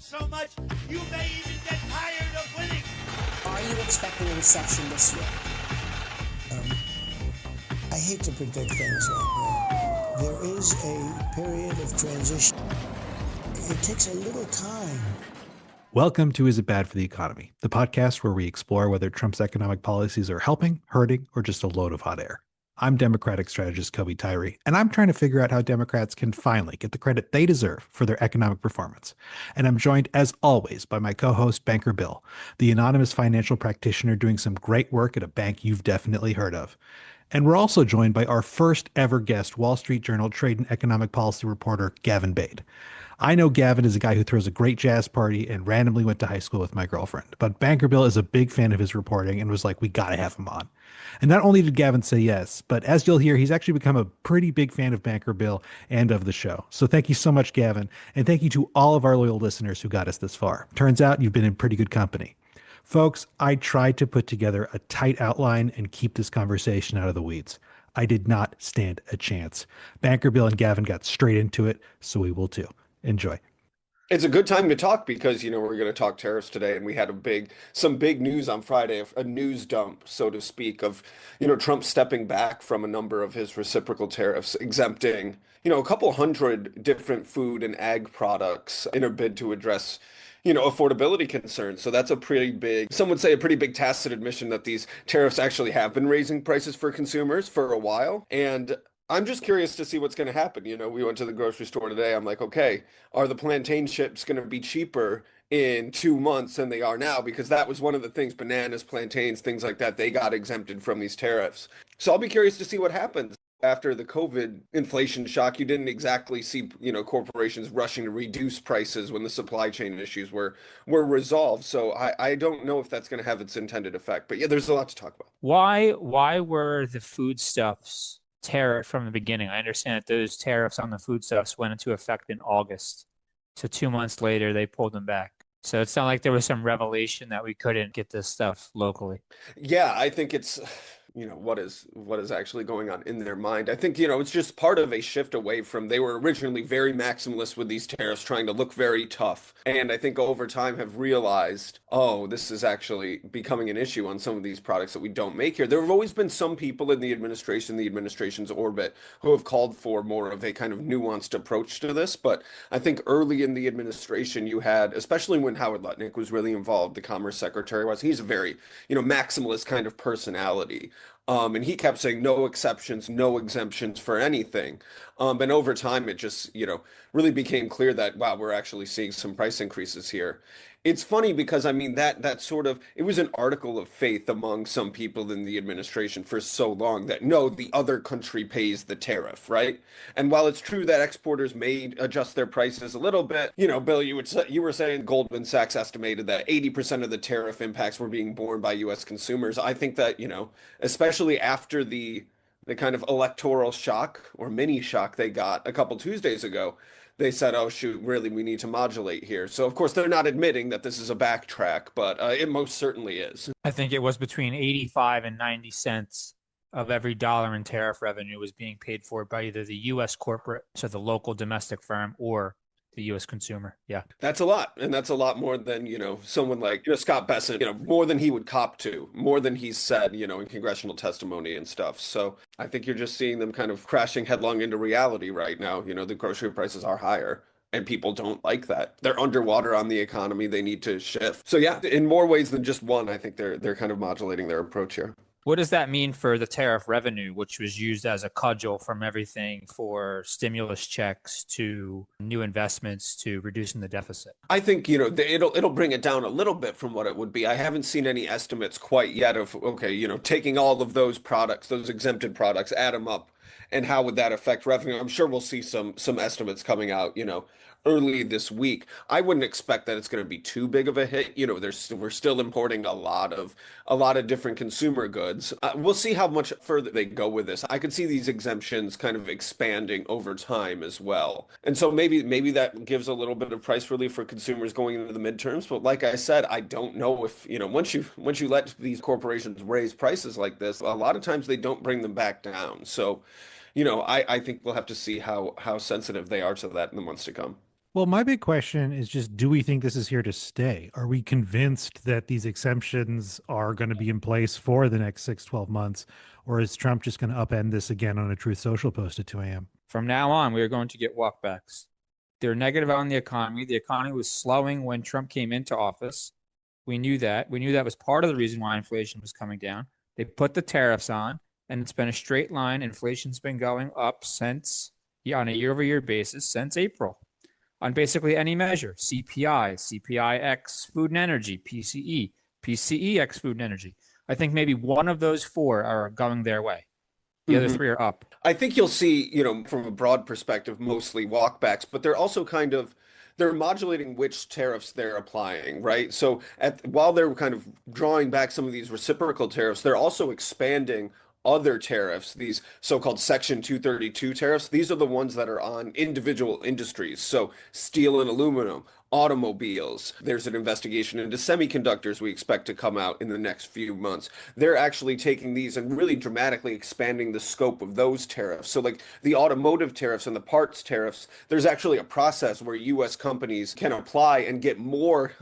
so much, you may even get tired of winning. Are you expecting a recession this year? I hate to predict things like that. There is a period of transition. It takes a little time. Welcome to Is It Bad for the Economy, the podcast where we explore whether Trump's economic policies are helping, hurting, or just a load of hot air. I'm Democratic strategist Kobi Tirey, and I'm trying to figure out how Democrats can finally get the credit they deserve for their economic performance. And I'm joined, as always, by my co-host, Banker Bill, the anonymous financial practitioner doing some great work at a bank you've definitely heard of. And we're also joined by our first ever guest, Wall Street Journal trade and economic policy reporter, Gavin Bade. I know Gavin is a guy who throws a great jazz party and randomly went to high school with my girlfriend, but Banker Bill is a big fan of his reporting and was like, we got to have him on. And not only did Gavin say yes, but as you'll hear, he's actually become a pretty big fan of Banker Bill and of the show. So thank you so much, Gavin. And thank you to all of our loyal listeners who got us this far. Turns out you've been in pretty good company. Folks, I tried to put together a tight outline and keep this conversation out of the weeds. I did not stand a chance. Banker Bill and Gavin got straight into it, so we will too. Enjoy. It's a good time to talk because, we're going to talk tariffs today, and we had some big news on Friday, a news dump, so to speak, of, Trump stepping back from a number of his reciprocal tariffs, exempting, a couple hundred different food and ag products in a bid to address, affordability concerns. So that's some would say a pretty big tacit admission that these tariffs actually have been raising prices for consumers for a while. And I'm just curious to see what's going to happen. We went to the grocery store today. I'm like, okay, are the plantain chips going to be cheaper in 2 months than they are now? Because that was one of the things, bananas, plantains, things like that, they got exempted from these tariffs. So I'll be curious to see what happens. After the COVID inflation shock, you didn't exactly see, corporations rushing to reduce prices when the supply chain issues were resolved. So I don't know if that's going to have its intended effect. But yeah, there's a lot to talk about. Why were the foodstuffs tariff from the beginning? I understand that those tariffs on the foodstuffs went into effect in August. So 2 months later, they pulled them back. So it's not like there was some revelation that we couldn't get this stuff locally. Yeah, I think it's, what is actually going on in their mind. I think, it's just part of a shift away from, they were originally very maximalist with these tariffs, trying to look very tough. And I think over time have realized, oh, this is actually becoming an issue on some of these products that we don't make here. There have always been some people in the administration's orbit, who have called for more of a kind of nuanced approach to this. But I think early in the administration, you had, especially when Howard Lutnick was really involved, the Commerce Secretary he's a very, maximalist kind of personality. And he kept saying no exceptions, no exemptions for anything. And over time, it just, really became clear that, wow, we're actually seeing some price increases here. It's funny because, that sort of, it was an article of faith among some people in the administration for so long that, no, the other country pays the tariff, right? And while it's true that exporters may adjust their prices a little bit, Bill, you were saying Goldman Sachs estimated that 80% of the tariff impacts were being borne by U.S. consumers. I think that, especially after the kind of electoral shock or mini shock they got a couple Tuesdays ago, they said, oh, shoot, really, we need to modulate here. So, of course, they're not admitting that this is a backtrack, but it most certainly is. I think it was between 85 and 90 cents of every dollar in tariff revenue was being paid for by either the U.S. corporate, so the local domestic firm, or the U.S. consumer. Yeah. That's a lot. And that's a lot more than, someone like, Scott Bessent, more than he would cop to, more than he's said, in congressional testimony and stuff. So I think you're just seeing them kind of crashing headlong into reality right now. The grocery prices are higher. And people don't like that. They're underwater on the economy. They need to shift. So yeah, in more ways than just one, I think they're kind of modulating their approach here. What does that mean for the tariff revenue, which was used as a cudgel from everything for stimulus checks to new investments to reducing the deficit? I think, it'll bring it down a little bit from what it would be. I haven't seen any estimates quite yet of, okay, taking all of those products, those exempted products, add them up, and how would that affect revenue? I'm sure we'll see some estimates coming out, early this week. I wouldn't expect that it's going to be too big of a hit. We're still importing a lot of different consumer goods. We'll see how much further they go with this. I could see these exemptions kind of expanding over time as well. And so maybe that gives a little bit of price relief for consumers going into the midterms. But like I said, I don't know if, once you let these corporations raise prices like this, a lot of times they don't bring them back down. So, I think we'll have to see how sensitive they are to that in the months to come. Well, my big question is just, do we think this is here to stay? Are we convinced that these exemptions are going to be in place for the next 6, 12 months? Or is Trump just going to upend this again on a Truth Social post at 2 a.m.? From now on, we are going to get walkbacks. They're negative on the economy. The economy was slowing when Trump came into office. We knew that. We knew that was part of the reason why inflation was coming down. They put the tariffs on, and it's been a straight line. Inflation's been going up since, on a year-over-year basis, since April. On basically any measure, CPI, CPI-X food and energy, PCE, PCE-X food and energy. I think maybe one of those four are going their way. The other three are up. I think you'll see, from a broad perspective, mostly walkbacks, but they're also they're modulating which tariffs they're applying, right? So while they're kind of drawing back some of these reciprocal tariffs, they're also expanding other tariffs, these so-called Section 232 tariffs. These are the ones that are on individual industries. So steel and aluminum, automobiles. There's an investigation into semiconductors we expect to come out in the next few months. They're actually taking these and really dramatically expanding the scope of those tariffs. So like the automotive tariffs and the parts tariffs, there's actually a process where U.S. companies can apply and get more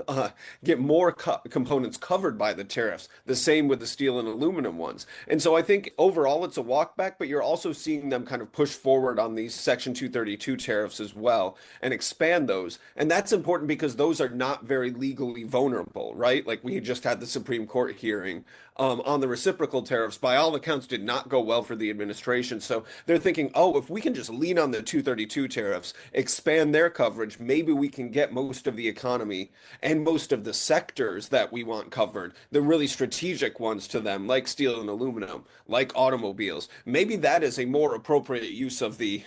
components covered by the tariffs. The same with the steel and aluminum ones. And so I think overall it's a walkback, but you're also seeing them kind of push forward on these Section 232 tariffs as well and expand those. And that's important because those are not very legally vulnerable, right? Like we just had the Supreme Court hearing on the reciprocal tariffs. By all accounts, did not go well for the administration. So they're thinking, oh, if we can just lean on the 232 tariffs, expand their coverage, maybe we can get most of the economy and most of the sectors that we want covered, the really strategic ones to them, like steel and aluminum, like automobiles. Maybe that is a more appropriate use of the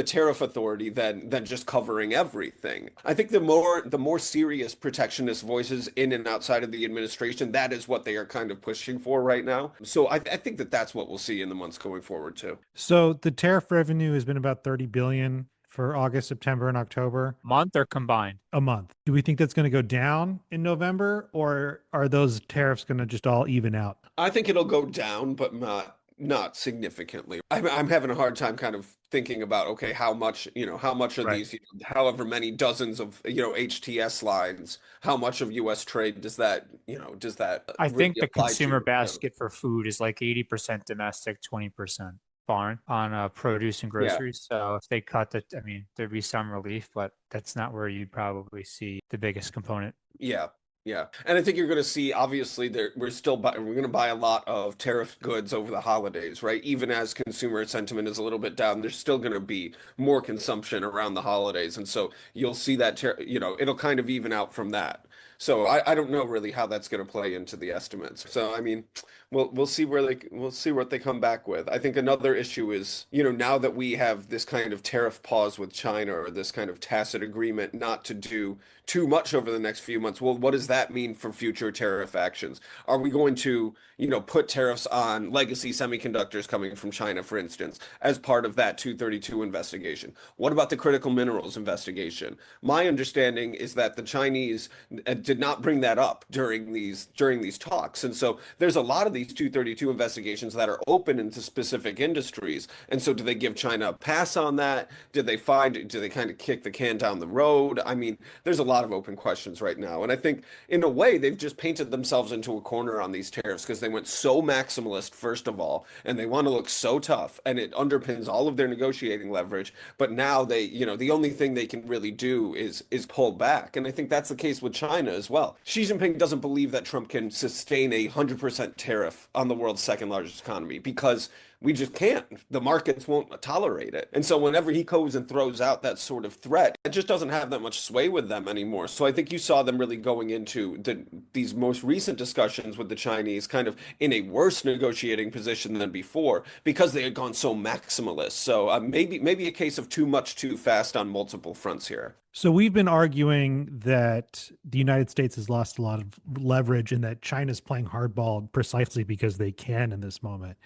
tariff authority than just covering everything. I think the more serious protectionist voices in and outside of the administration, that is what they are kind of pushing for right now. So I think that's what we'll see in the months going forward too. So the tariff revenue has been about 30 billion for August, September, and October. Month or combined? A month. Do we think that's going to go down in November, or are those tariffs going to just all even out? I think it'll go down, but not significantly. I'm having a hard time kind of thinking about, okay, how much of Right. these, however many dozens of, HTS lines, how much of U.S. trade does that I really think the apply consumer to? basket for food is like 80% domestic, 20% foreign on produce and Yeah. groceries. So if they cut that, I mean, there'd be some relief, but that's not where you'd probably see the biggest component. Yeah. Yeah. And I think you're going to see, obviously, we're going to buy a lot of tariff goods over the holidays, right? Even as consumer sentiment is a little bit down, there's still going to be more consumption around the holidays. And so you'll see that, it'll kind of even out from that. So I don't know really how that's going to play into the estimates. So, I mean, we'll see we'll see what they come back with. I think another issue is, now that we have this kind of tariff pause with China, or this kind of tacit agreement not to do too much over the next few months. Well, what does that mean for future tariff actions? Are we going to, put tariffs on legacy semiconductors coming from China, for instance, as part of that 232 investigation? What about the critical minerals investigation? My understanding is that the Chinese did not bring that up during these talks. And so there's a lot of these 232 investigations that are open into specific industries. And so do they give China a pass on that? Do they kind of kick the can down the road? I mean, there's a lot of open questions right now. And I think in a way, they've just painted themselves into a corner on these tariffs because they went so maximalist, first of all, and they want to look so tough, and it underpins all of their negotiating leverage. But now the only thing they can really do is pull back. And I think that's the case with China as well. Xi Jinping doesn't believe that Trump can sustain a 100% tariff on the world's second largest economy because we just can't. The markets won't tolerate it. And so whenever he goes and throws out that sort of threat, it just doesn't have that much sway with them anymore. So I think you saw them really going into these most recent discussions with the Chinese kind of in a worse negotiating position than before because they had gone so maximalist. So maybe a case of too much too fast on multiple fronts here. So we've been arguing that the United States has lost a lot of leverage and that China's playing hardball precisely because they can in this moment.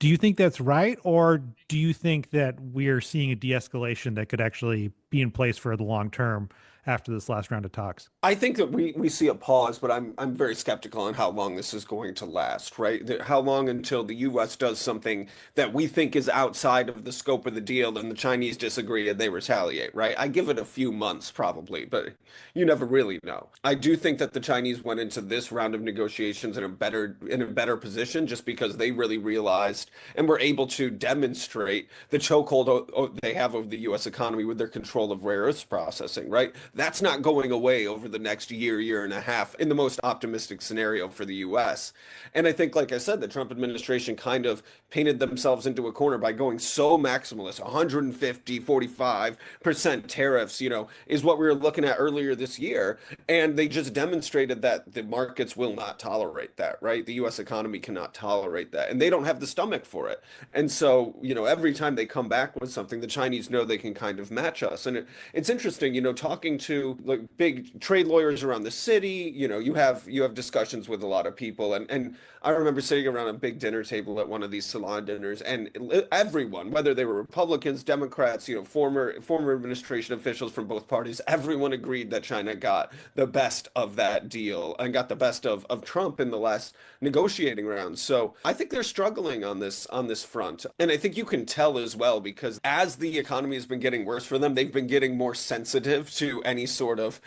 Do you think that's right? Or do you think that we're seeing a de-escalation that could actually be in place for the long term after this last round of talks? I think that we see a pause, but I'm very skeptical on how long this is going to last, right? How long until the U.S. does something that we think is outside of the scope of the deal and the Chinese disagree and they retaliate, right? I give it a few months probably, but you never really know. I do think that the Chinese went into this round of negotiations in a better position just because they really realized and were able to demonstrate the chokehold they have over the U.S. economy with their control of rare earths processing, right? That's not going away over the next year and a half in the most optimistic scenario for the US. And I think, like I said, the Trump administration kind of painted themselves into a corner by going so maximalist, 150, 45% tariffs, is what we were looking at earlier this year. And they just demonstrated that the markets will not tolerate that, right? The US economy cannot tolerate that. And they don't have the stomach for it. And so, every time they come back with something, the Chinese know they can kind of match us. And it's interesting, talking to like big trade lawyers around the city, you have discussions with a lot of people. And I remember sitting around a big dinner table at one of these salon dinners, and everyone, whether they were Republicans, Democrats, former administration officials from both parties, everyone agreed that China got the best of that deal and got the best of Trump in the last negotiating round. So I think they're struggling on this front. And I think you can tell as well, because as the economy has been getting worse for them, they've been getting more sensitive to any sort of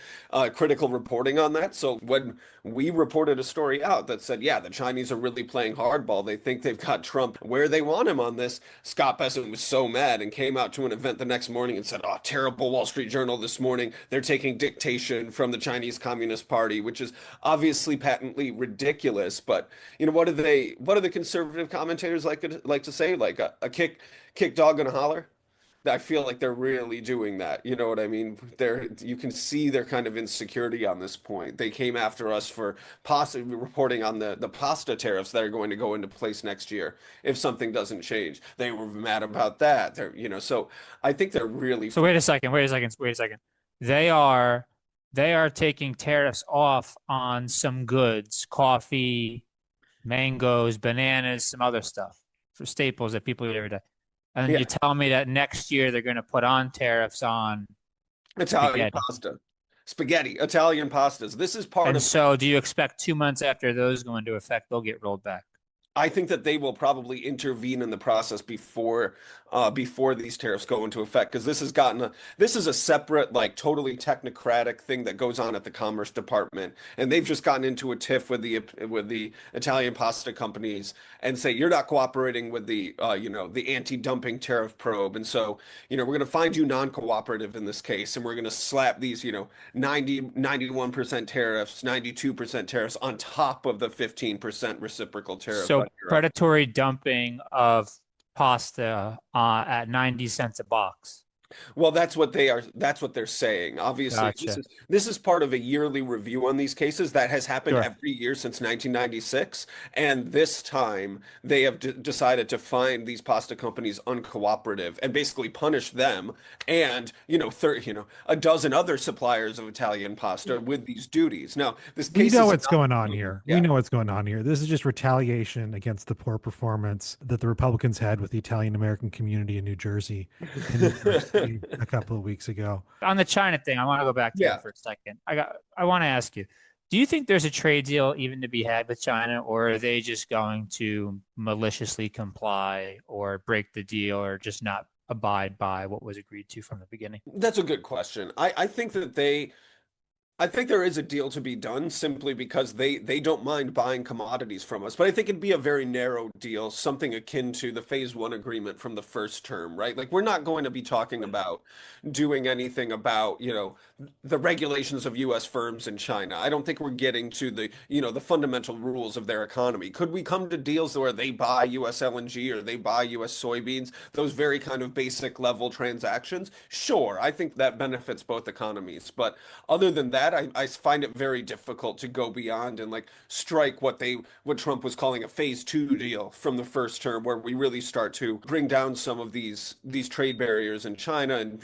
critical reporting on that. So when we reported a story out that said, yeah, the Chinese are really playing hardball, they think they've got Trump where they want him on this, Scott Bessent was so mad and came out to an event the next morning and said, oh, terrible Wall Street Journal this morning. They're taking dictation from the Chinese Communist Party, which is obviously patently ridiculous. But, what do the conservative commentators like to say? Like a kick dog and a holler? I feel like they're really doing that. You know what I mean? You can see their kind of insecurity on this point. They came after us for possibly reporting on the pasta tariffs that are going to go into place next year if something doesn't change. They were mad about that. So I think they're really. So wait a second. They are taking tariffs off on some goods, coffee, mangoes, bananas, some other stuff for staples that people eat every day. And then you tell me that next year they're going to put on tariffs on Italian spaghetti, Italian pastas. This is part of. And so do you expect 2 months after those go into effect, they'll get rolled back? I think that they will probably intervene in the process before these tariffs go into effect, because this is a separate, like, totally technocratic thing that goes on at the Commerce Department, and they've just gotten into a tiff with the Italian pasta companies and say you're not cooperating with the anti-dumping tariff probe, and so we're going to find you non-cooperative in this case, and we're going to slap these 91% tariffs, 92% tariffs on top of the 15% reciprocal tariff. So predatory dumping of pasta at 90 cents a box. Well, that's what they're saying. Obviously, Gotcha. this is part of a yearly review on these cases that has happened Sure. every year since 1996. And this time they have decided to find these pasta companies uncooperative and basically punish them and, a dozen other suppliers of Italian pasta with these duties. Now, this case We know is what's going on here. Yeah. We know what's going on here. This is just retaliation against the poor performance that the Republicans had with the Italian American community in New Jersey a couple of weeks ago. On the China thing, I want to go back to it for a second. I want to ask you, do you think there's a trade deal even to be had with China, or are they just going to maliciously comply or break the deal or just not abide by what was agreed to from the beginning? That's a good question. I think there is a deal to be done simply because they don't mind buying commodities from us. But I think it'd be a very narrow deal, something akin to the phase one agreement from the first term, right? Like, we're not going to be talking about doing anything about, the regulations of U.S. firms in China. I don't think we're getting to the fundamental rules of their economy. Could we come to deals where they buy U.S. LNG or they buy U.S. soybeans, those very kind of basic level transactions? Sure, I think that benefits both economies. But other than that, I find it very difficult to go beyond and like strike what Trump was calling a phase two deal from the first term, where we really start to bring down some of these trade barriers in China and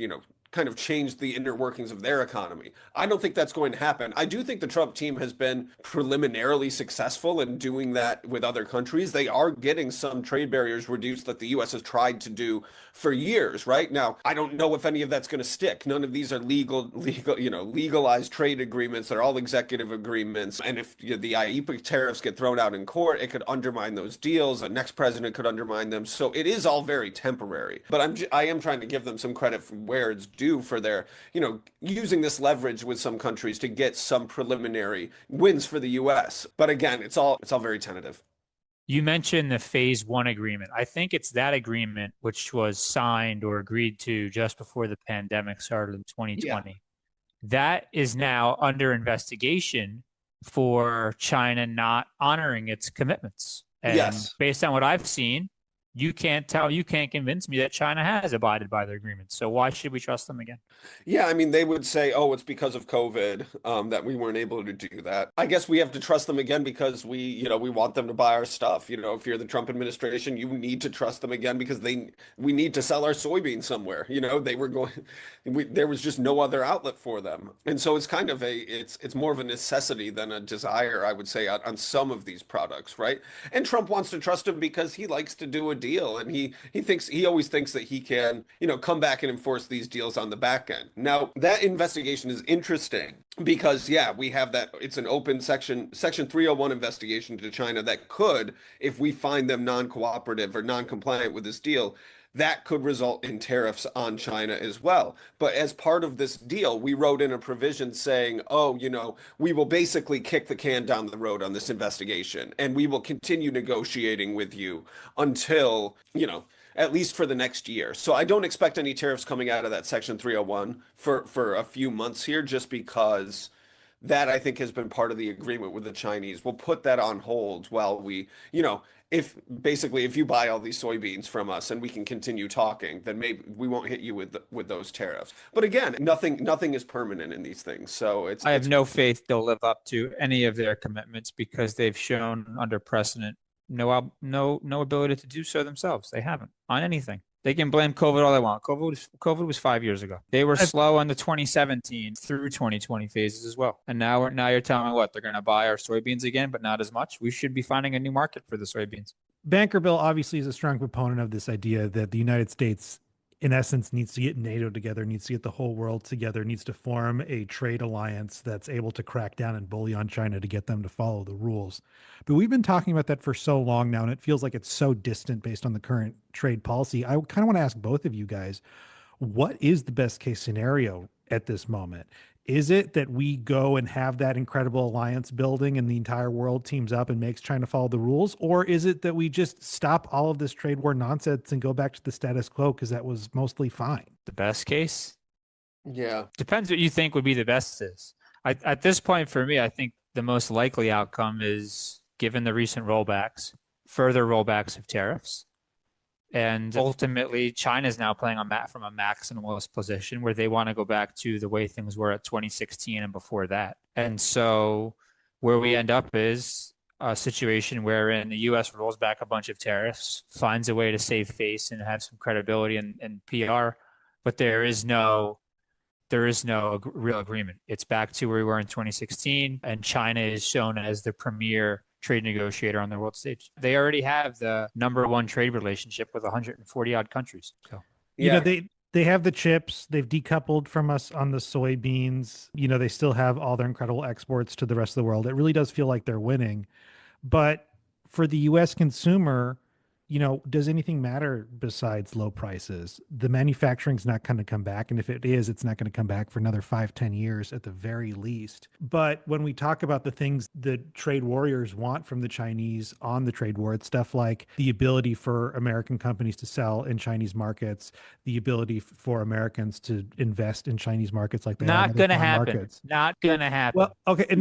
kind of change the inner workings of their economy. I don't think that's going to happen. I do think the Trump team has been preliminarily successful in doing that with other countries. They are getting some trade barriers reduced that the US has tried to do for years, right? Now, I don't know if any of that's going to stick. None of these are legalized trade agreements. They're all executive agreements. And if the IEEPA tariffs get thrown out in court, it could undermine those deals. The next president could undermine them. So it is all very temporary. But I am trying to give them some credit for where it's due for their, using this leverage with some countries to get some preliminary wins for the US. But again, it's all very tentative. You mentioned the phase one agreement. I think it's that agreement which was signed or agreed to just before the pandemic started in 2020. Yeah. That is now under investigation for China not honoring its commitments. And yes. Based on what I've seen, you can't convince me that China has abided by their agreements. So why should we trust them again? Yeah, I mean, they would say, oh, it's because of COVID that we weren't able to do that. I guess we have to trust them again because we want them to buy our stuff. If you're the Trump administration, you need to trust them again because we need to sell our soybeans somewhere. There was just no other outlet for them. And so it's kind of it's more of a necessity than a desire, I would say, on some of these products, right? And Trump wants to trust them because he likes to do a deal, and he always thinks that he can come back and enforce these deals on the back end. Now that investigation is interesting because we have that it's an open section 301 investigation to China that could, if we find them non-cooperative or non-compliant with this deal, that could result in tariffs on China as well. But as part of this deal, we wrote in a provision saying, we will basically kick the can down the road on this investigation, and we will continue negotiating with you until, at least for the next year. So I don't expect any tariffs coming out of that Section 301 for a few months here, just because that, I think, has been part of the agreement with the Chinese. We'll put that on hold while we, if you buy all these soybeans from us and we can continue talking, then maybe we won't hit you with those tariffs. But again, nothing is permanent in these things. So I have no faith they'll live up to any of their commitments because they've shown under precedent no ability to do so themselves. They haven't on anything. They can blame COVID all they want. COVID was 5 years ago. They were slow on the 2017 through 2020 phases as well. And now you're telling me what? They're going to buy our soybeans again, but not as much? We should be finding a new market for the soybeans. Banker Bill obviously is a strong proponent of this idea that the United States, in essence, needs to get NATO together, needs to get the whole world together, needs to form a trade alliance that's able to crack down and bully on China to get them to follow the rules. But we've been talking about that for so long now, and it feels like it's so distant based on the current trade policy. I kind of want to ask both of you guys, what is the best case scenario at this moment? Is it that we go and have that incredible alliance building and the entire world teams up and makes China follow the rules? Or is it that we just stop all of this trade war nonsense and go back to the status quo because that was mostly fine? The best case? Yeah. Depends what you think would be the best is. At this point, for me, I think the most likely outcome is, given the recent rollbacks, further rollbacks of tariffs. And ultimately, China is now playing from a maximalist position where they want to go back to the way things were at 2016 and before that. And so where we end up is a situation wherein the U.S. rolls back a bunch of tariffs, finds a way to save face and have some credibility and PR, but there is no real agreement. It's back to where we were in 2016, and China is shown as the premier trade negotiator on the world stage. They already have the #1 trade relationship with 140 odd countries. So, they have the chips. They've decoupled from us on the soybeans. They still have all their incredible exports to the rest of the world. It really does feel like they're winning. But for the U.S. consumer, does anything matter besides low prices? The manufacturing's not going to come back. And if it is, it's not going to come back for another 5-10 years at the very least. But when we talk about the things the trade warriors want from the Chinese on the trade war, it's stuff like the ability for American companies to sell in Chinese markets, the ability for Americans to invest in Chinese markets like they not going to happen. Markets. Not going to happen. Well, okay. And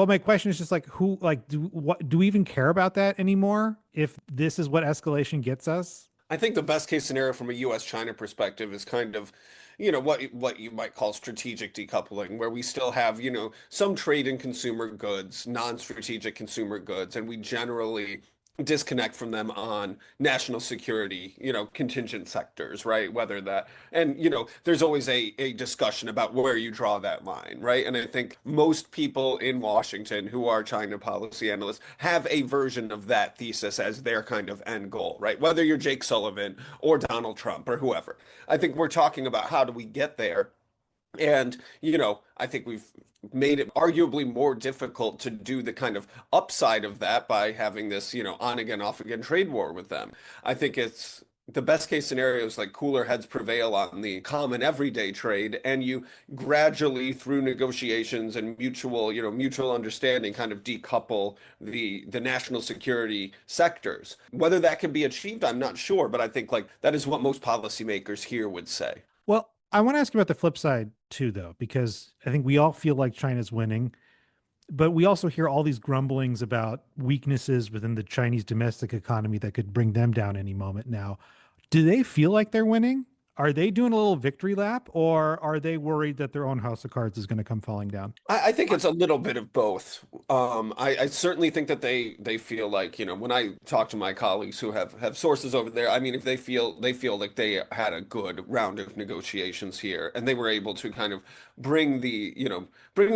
my question is just like, do we even care about that anymore? If this is what escalation gets us? I think the best case scenario from a U.S.-China perspective is kind of, what you might call strategic decoupling, where we still have, some trade in consumer goods, non-strategic consumer goods, and we generally disconnect from them on national security, contingent sectors, right? Whether that, and, there's always a discussion about where you draw that line, right? And I think most people in Washington who are China policy analysts have a version of that thesis as their kind of end goal, right? Whether you're Jake Sullivan or Donald Trump or whoever. I think we're talking about how do we get there. And, I think we've made it arguably more difficult to do the kind of upside of that by having this, on again, off again trade war with them. I think it's the best case scenario is like cooler heads prevail on the common everyday trade, and you gradually through negotiations and mutual understanding kind of decouple the national security sectors. Whether that can be achieved, I'm not sure, but I think like that is what most policymakers here would say. Well, I want to ask you about the flip side too, though, because I think we all feel like China's winning, but we also hear all these grumblings about weaknesses within the Chinese domestic economy that could bring them down any moment now. Do they feel like they're winning? Are they doing a little victory lap, or are they worried that their own house of cards is going to come falling down? I think it's a little bit of both. I certainly think that they feel like, when I talk to my colleagues who have sources over there, I mean, if they feel like they had a good round of negotiations here and they were able to kind of bring the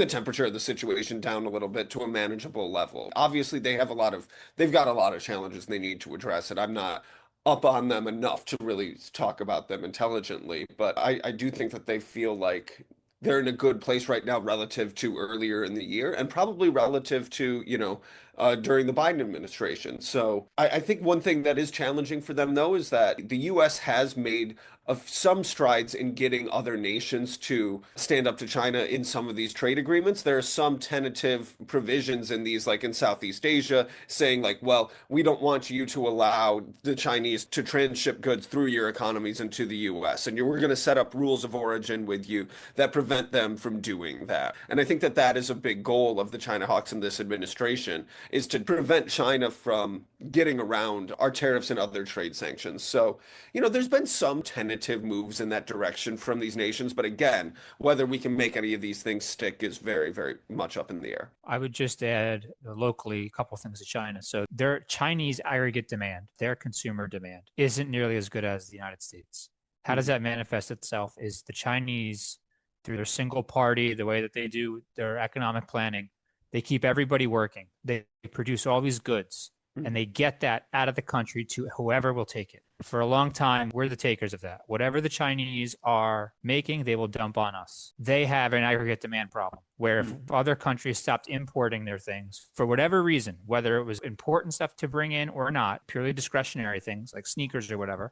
temperature of the situation down a little bit to a manageable level. Obviously, they've got a lot of challenges they need to address, and I'm not up on them enough to really talk about them intelligently. But I do think that they feel like they're in a good place right now relative to earlier in the year and probably relative to, during the Biden administration. So I think one thing that is challenging for them, though, is that the U.S. has made some strides in getting other nations to stand up to China in some of these trade agreements. There are some tentative provisions in these, like in Southeast Asia, saying like, well, we don't want you to allow the Chinese to transship goods through your economies into the U.S. And we're going to set up rules of origin with you that prevent them from doing that. And I think that that is a big goal of the China hawks in this administration, is to prevent China from getting around our tariffs and other trade sanctions. So, there's been some tentative moves in that direction from these nations. But again, whether we can make any of these things stick is very, very much up in the air. I would just add locally a couple of things to China. So their Chinese aggregate demand, their consumer demand, isn't nearly as good as the United States. How does that manifest itself? Is the Chinese, through their single party, the way that they do their economic planning, they keep everybody working. They produce all these goods and they get that out of the country to whoever will take it. For a long time, we're the takers of that. Whatever the Chinese are making, they will dump on us. They have an aggregate demand problem where if other countries stopped importing their things for whatever reason, whether it was important stuff to bring in or not, purely discretionary things like sneakers or whatever,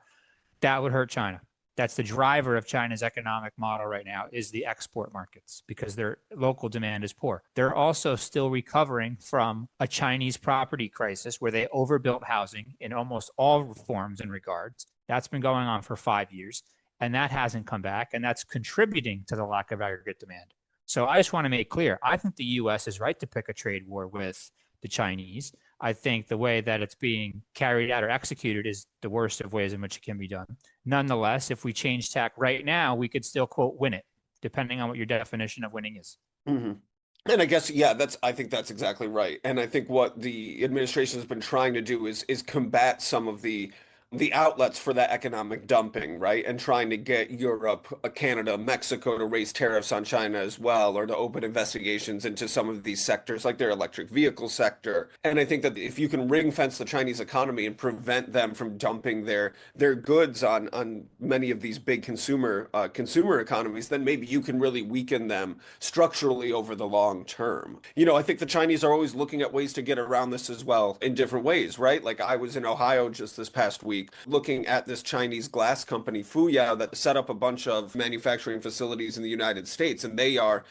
that would hurt China. That's the driver of China's economic model right now, is the export markets, because their local demand is poor. They're also still recovering from a Chinese property crisis where they overbuilt housing in almost all forms and regards. That's been going on for 5 years, and that hasn't come back, and that's contributing to the lack of aggregate demand. So I just want to make clear, I think the U.S. is right to pick a trade war with the Chinese. I think the way that it's being carried out or executed is the worst of ways in which it can be done. Nonetheless, if we change tack right now, we could still, quote, win it, depending on what your definition of winning is. Mm-hmm. And I guess, yeah, I think that's exactly right. And I think what the administration has been trying to do is combat some of the outlets for that economic dumping, right? And trying to get Europe, Canada, Mexico to raise tariffs on China as well, or to open investigations into some of these sectors, like their electric vehicle sector. And I think that if you can ring fence the Chinese economy and prevent them from dumping their goods on many of these big consumer economies, then maybe you can really weaken them structurally over the long term. I think the Chinese are always looking at ways to get around this as well in different ways, right? Like I was in Ohio just this past week looking at this Chinese glass company, Fuyao, that set up a bunch of manufacturing facilities in the United States. And they are,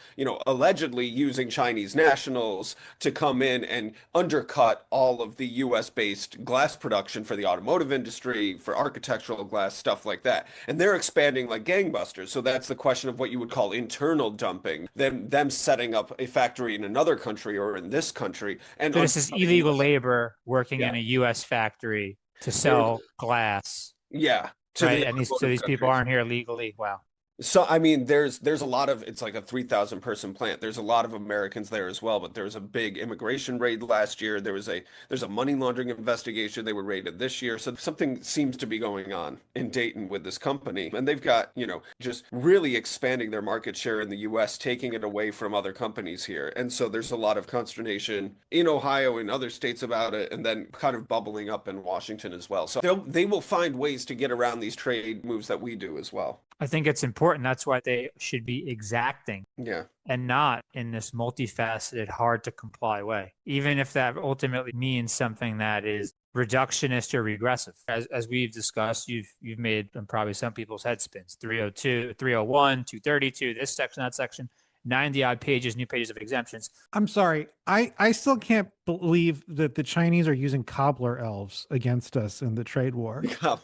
allegedly using Chinese nationals to come in and undercut all of the US-based glass production for the automotive industry, for architectural glass, stuff like that. And they're expanding like gangbusters. So that's the question of what you would call internal dumping, them setting up a factory in another country or in this country. And so this is illegal labor working in a US factory to sell glass. Yeah. Right. And these people aren't here legally. Wow. So I mean, there's a lot of it's like a 3,000 person plant. There's a lot of Americans there as well, but there was a big immigration raid last year. There's a money laundering investigation. They were raided this year. So something seems to be going on in Dayton with this company. And they've got, just really expanding their market share in the US, taking it away from other companies here. And so there's a lot of consternation in Ohio and other states about it, and then kind of bubbling up in Washington as well. So they will find ways to get around these trade moves that we do as well. I think it's important. That's why they should be exacting Yeah. and not in this multifaceted, hard to comply way, even if that ultimately means something that is reductionist or regressive. As we've discussed, you've made probably some people's head spins. 302, 301, 232, this section, that section, 90 odd pages, new pages of exemptions. I'm sorry. I still can't believe that the Chinese are using cobbler elves against us in the trade war. Yeah.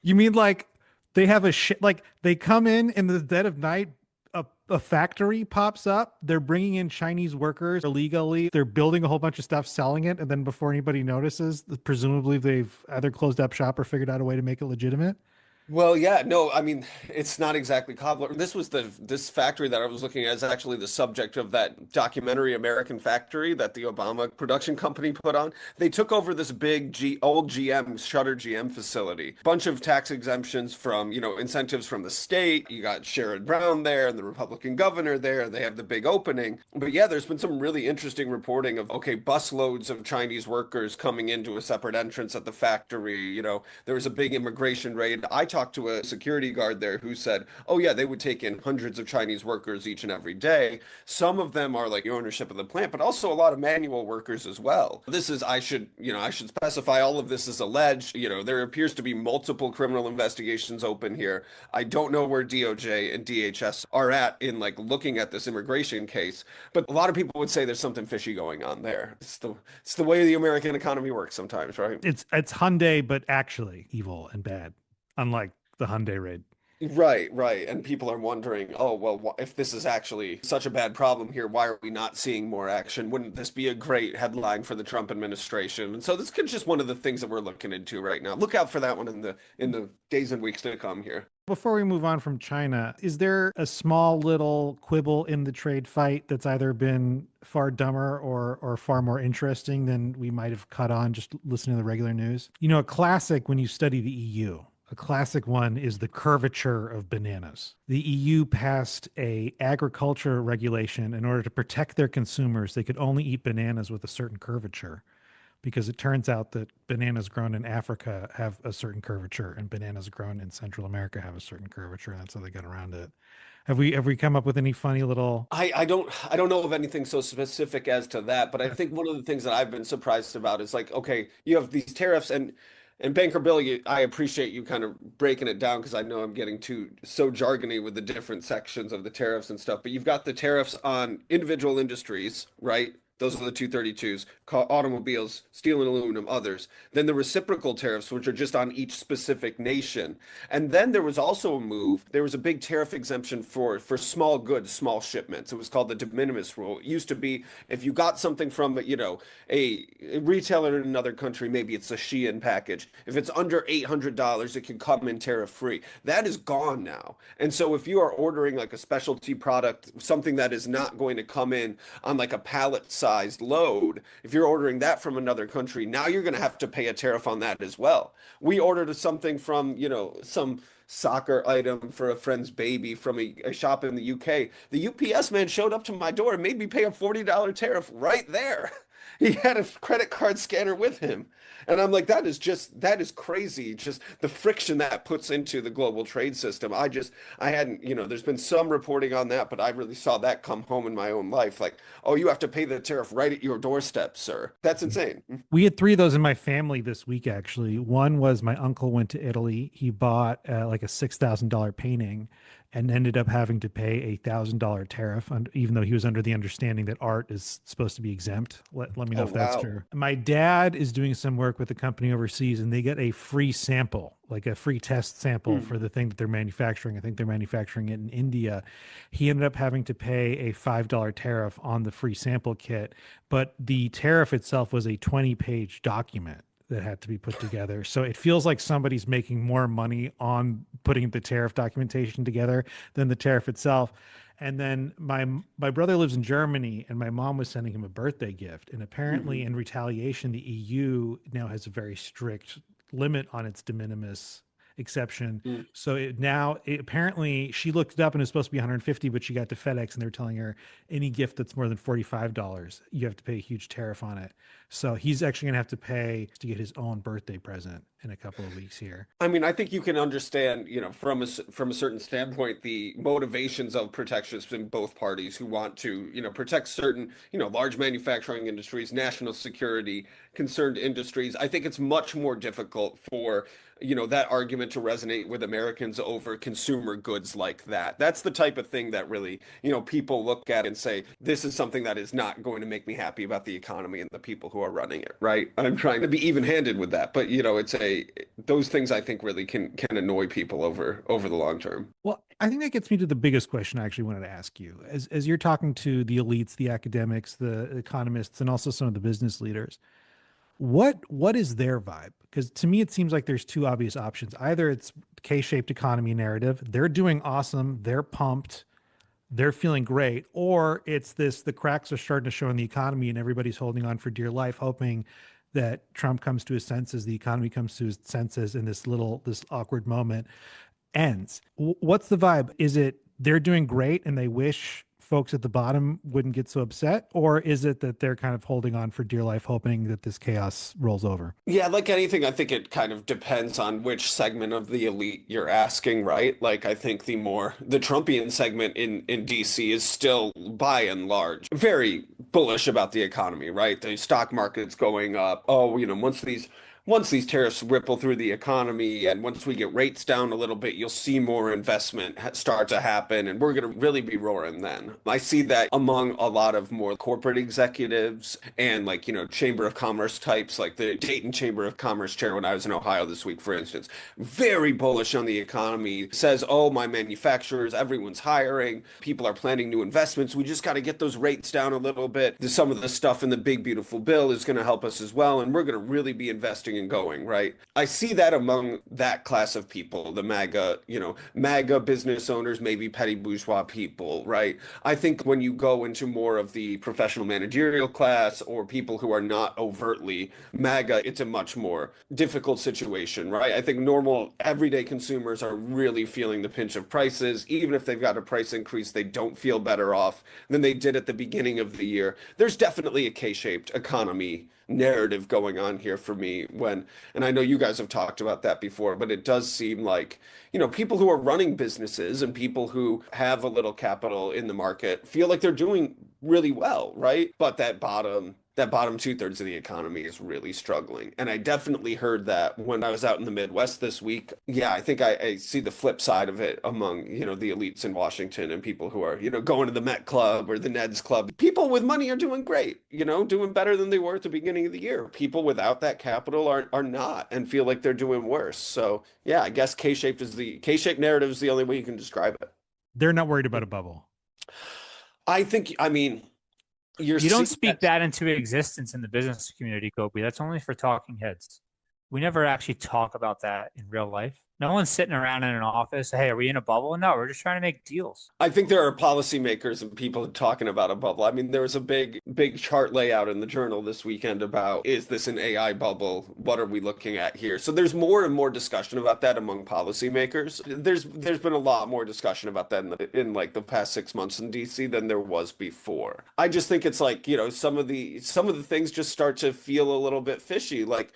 You mean like they have like they come in the dead of night, a factory pops up, they're bringing in Chinese workers illegally, they're building a whole bunch of stuff, selling it, and then before anybody notices, presumably they've either closed up shop or figured out a way to make it legitimate. Well, yeah, no, I mean, it's not exactly cobbler. This factory that I was looking at is actually the subject of that documentary American Factory that the Obama production company put on. They took over this big old GM Shutter GM facility. Bunch of tax exemptions from, incentives from the state. You got Sherrod Brown there and the Republican governor there. They have the big opening. But yeah, there's been some really interesting reporting of, okay, busloads of Chinese workers coming into a separate entrance at the factory. There was a big immigration raid. I talked to a security guard there who said, oh yeah, they would take in hundreds of Chinese workers each and every day. Some of them are like the ownership of the plant, but also a lot of manual workers as well. I should specify all of this is alleged. There appears to be multiple criminal investigations open here. I don't know where DOJ and DHS are at in like looking at this immigration case, but a lot of people would say there's something fishy going on there. It's the way the American economy works sometimes, right? It's Hyundai, but actually evil and bad, unlike the Hyundai raid. Right, right. And people are wondering, oh, well, if this is actually such a bad problem here, why are we not seeing more action? Wouldn't this be a great headline for the Trump administration? And so this is just one of the things that we're looking into right now. Look out for that one in the days and weeks to come here. Before we move on from China, is there a small little quibble in the trade fight that's either been far dumber or far more interesting than we might have caught on just listening to the regular news? A classic when you study the EU. A classic one is the curvature of bananas. The EU passed a agriculture regulation in order to protect their consumers. They could only eat bananas with a certain curvature because it turns out that bananas grown in Africa have a certain curvature and bananas grown in Central America have a certain curvature. And that's how they got around it. Have we come up with any funny little? I don't know of anything so specific as to that, but I think one of the things that I've been surprised about is like, okay, you have these tariffs and Banker Bill, I appreciate you kind of breaking it down because I know I'm getting so jargony with the different sections of the tariffs and stuff. But you've got the tariffs on individual industries, right? Those are the 232s, automobiles, steel and aluminum, others. Then the reciprocal tariffs, which are just on each specific nation. And then there was also a move. There was a big tariff exemption for small goods, small shipments. It was called the de minimis rule. It used to be if you got something from, a retailer in another country, maybe it's a Shein package. If it's under $800, it can come in tariff free. That is gone now. And so if you are ordering like a specialty product, something that is not going to come in on like a pallet sized load, if you're ordering that from another country, now you're going to have to pay a tariff on that as well. We ordered something from, some soccer item for a friend's baby from a shop in the UK. The UPS man showed up to my door and made me pay a $40 tariff right there. He had a credit card scanner with him. And I'm like, that is crazy. Just the friction that puts into the global trade system. I hadn't, there's been some reporting on that, but I really saw that come home in my own life. Like, oh, you have to pay the tariff right at your doorstep, sir. That's insane. We had 3 of those in my family this week, actually. One was my uncle went to Italy. He bought like a $6,000 painting and ended up having to pay $1,000 tariff, even though he was under the understanding that art is supposed to be exempt. Let me know if that's true. My dad is doing some work with a company overseas, and they get a free sample, like a free test sample for the thing that they're manufacturing. I think they're manufacturing it in India. He ended up having to pay a $5 tariff on the free sample kit, but the tariff itself was a 20-page document. that had to be put together. So it feels like somebody's making more money on putting the tariff documentation together than the tariff itself. And then my brother lives in Germany, and my mom was sending him a birthday gift. And apparently, in retaliation, the EU now has a very strict limit on its de minimis exception. So apparently she looked it up and it was supposed to be 150, but she got to FedEx and they're telling her any gift that's more than $45, you have to pay a huge tariff on it. So he's actually going to have to pay to get his own birthday present in a couple of weeks here. I mean, I think you can understand, from a certain standpoint, the motivations of protectionists in both parties who want to, protect certain, large manufacturing industries, national security, concerned industries. I think it's much more difficult for that argument to resonate with Americans over consumer goods like that. That's the type of thing that really, people look at and say, this is something that is not going to make me happy about the economy and the people who are running it, right? I'm trying to be even-handed with that, but those things I think really can annoy people over the long term. Well, I think that gets me to the biggest question I actually wanted to ask you. As you're talking to the elites, the academics, the economists, and also some of the business leaders, what is their vibe? Because to me, it seems like there's two obvious options. Either it's K-shaped economy narrative, they're doing awesome, they're pumped, they're feeling great, or it's the cracks are starting to show in the economy and everybody's holding on for dear life, hoping that Trump comes to his senses, the economy comes to his senses, and this awkward moment ends. What's the vibe? Is it they're doing great and they wish folks at the bottom wouldn't get so upset? Or is it that they're kind of holding on for dear life, hoping that this chaos rolls over? Yeah, like anything, I think it kind of depends on which segment of the elite you're asking, right? Like, I think the Trumpian segment in DC is still, by and large, very bullish about the economy, right? The stock market's going up. Oh, once these tariffs ripple through the economy and once we get rates down a little bit, you'll see more investment start to happen and we're going to really be roaring then. I see that among a lot of more corporate executives and Chamber of Commerce types, like the Dayton Chamber of Commerce chair when I was in Ohio this week, for instance, very bullish on the economy, says, oh, my manufacturers, everyone's hiring, people are planning new investments. We just got to get those rates down a little bit. Some of the stuff in the big, beautiful bill is going to help us as well. And we're going to really be investing and going, right? I see that among that class of people, the MAGA business owners, maybe petty bourgeois people, right? I think when you go into more of the professional managerial class or people who are not overtly MAGA, it's a much more difficult situation, right? I think normal everyday consumers are really feeling the pinch of prices. Even if they've got a price increase, they don't feel better off than they did at the beginning of the year. There's definitely a K-shaped economy narrative going on here for me and I know you guys have talked about that before, but it does seem like, people who are running businesses and people who have a little capital in the market feel like they're doing really well, right? But that bottom 2/3 of the economy is really struggling. And I definitely heard that when I was out in the Midwest this week. Yeah, I think I see the flip side of it among, the elites in Washington and people who are, going to the Met Club or the Neds Club. People with money are doing great, doing better than they were at the beginning of the year. People without that capital are not and feel like they're doing worse. So yeah, I guess K-shaped narrative is the only way you can describe it. They're not worried about a bubble. You don't speak that into existence in the business community, Kobi. That's only for talking heads. We never actually talk about that in real life. No one's sitting around in an office. Hey, are we in a bubble? No, we're just trying to make deals. I think there are policymakers and people talking about a bubble. I mean, there was a big chart layout in the Journal this weekend about, is this an AI bubble? What are we looking at here? So there's more and more discussion about that among policymakers. There's been a lot more discussion about that in the past 6 months in DC than there was before. I just think it's some of the things just start to feel a little bit fishy. Like,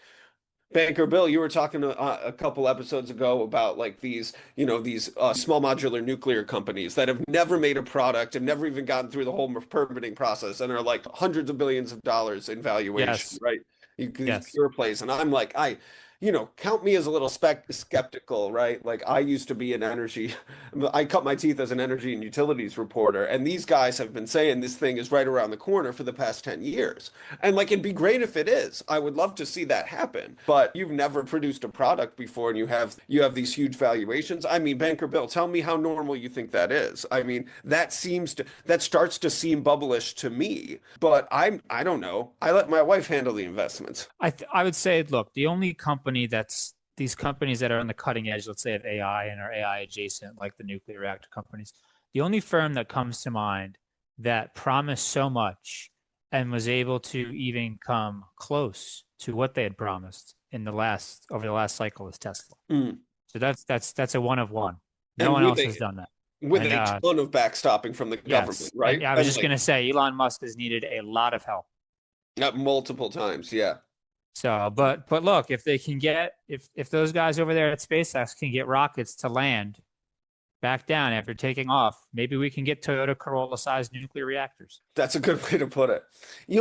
Banker Bill, you were talking a couple episodes ago about these small modular nuclear companies that have never made a product, have never even gotten through the whole permitting process, and are hundreds of billions of dollars in valuation, Yes. right? Yes. Pure plays, and I'm count me as a little skeptical, right? Like I used to be an energy, I cut my teeth as an energy and utilities reporter, and these guys have been saying this thing is right around the corner for the past 10 years. And like it'd be great if it is. I would love to see that happen. But you've never produced a product before and you have these huge valuations. I mean, Banker Bill, tell me how normal you think that is. I mean, that starts to seem bubblish to me, but I don't know. I let my wife handle the investments. I would say, look, the only company that's these companies that are on the cutting edge, let's say of AI and are AI adjacent, like the nuclear reactor companies, the only firm that comes to mind that promised so much and was able to even come close to what they had promised over the last cycle is Tesla. So that's a one of one. No one else has done that. With a ton of backstopping from the government, right? And I was just going to say, Elon Musk has needed a lot of help. Multiple times, yeah. So, but look, if they can get, if those guys over there at SpaceX can get rockets to land back down after taking off, maybe we can get Toyota Corolla-sized nuclear reactors. That's a good way to put it.